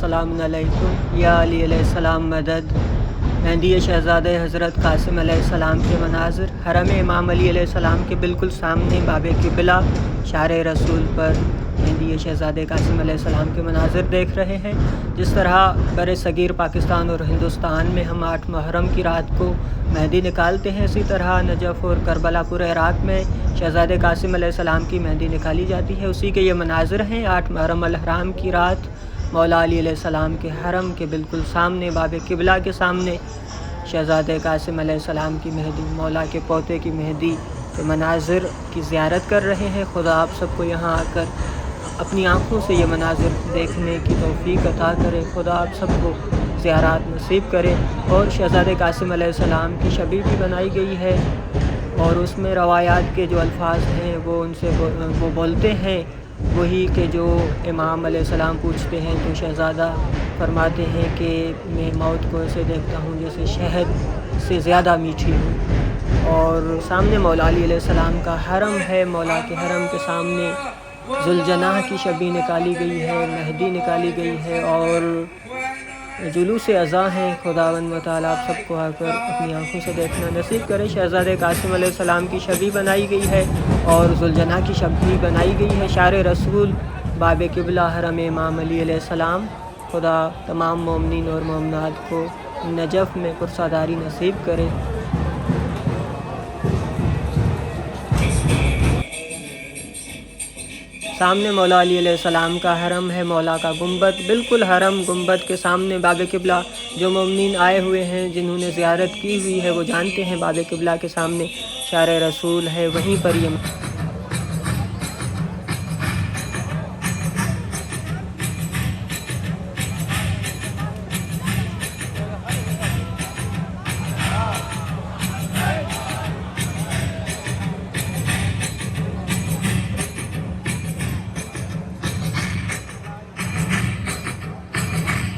सलाम अलैकुम या अली अलैहिस्सलाम मदद। मेहदी शहज़ादे हज़रत क़ासिम अलैहिस्सलाम के मनाज़िर हरम इमाम अली अलैहिस्सलाम के बिल्कुल सामने बाबे क़िबला शार रसूल पर मेहदी शहज़ादे क़ासिम अलैहिस्सलाम के मनाज़िर देख रहे हैं। जिस तरह बर सग़ीर पाकिस्तान और हिंदुस्तान में हम 8 मुहर्रम की रात को मेहदी निकालते हैं, इसी तरह नजफ़ और करबला पूरे इराक़ में शहज़ादे क़ासिम अलैहिस्सलाम की मेहदी निकाली जाती है। उसी के ये मनाज़िर हैं। 8 मुहर्रम अल हराम की रात मौला अली अलैहिस्सलाम के हरम के बिल्कुल सामने बाबे क़िबला के सामने शहज़ादे क़ासिम अलैहिस्सलाम की मेहदी, मौला के पोते की मेहदी के मनाज़िर की ज़ियारत कर रहे हैं। खुदा आप सबको यहाँ आकर अपनी आँखों से ये मनाज़िर देखने की तौफ़ीक़ अता करे। खुदा आप सबको ज़ियारत नसीब करे। और शहज़ादे क़ासिम अलैहिस्सलाम की शबी भी बनाई गई है और उसमें रवायात के जो अल्फाज हैं वो बोलते हैं वही के जो इमाम अलैहिस्सलाम पूछते हैं तो शहज़ादा फरमाते हैं कि मैं मौत को ऐसे देखता हूँ जैसे शहद से ज़्यादा मीठी हूँ। और सामने मौला अली अलैहिस्सलाम का हरम है। मौला के हरम के सामने ज़ुलजनाह की शबी निकाली गई है, मेहदी निकाली गई है और जुलूस अज़ा हैं। खुदावंद व तआला आप सबको आकर अपनी आँखों से देखना नसीब करे। शहज़ादे क़ासिम अलैहिस्सलाम की शबी बनाई गई है और ज़ुलजनाह की शबी बनाई गई है। शार रसूल बाबे क़िबला हरम इमाम अली अलैहिस्सलाम। खुदा तमाम मोमिनीन और मोमिनात को नजफ़ में पुरसादारी नसीब करे। सामने मौला अली अलैहिस्सलाम का हरम है, मौला का गुंबद बिल्कुल हरम गुंबद के सामने बाबे क़िबला। जो मोमिनीन आए हुए हैं, जिन्होंने ज़ियारत की हुई है, वो जानते हैं बाबे क़िबला के सामने शार रसूल है, वहीं पर ये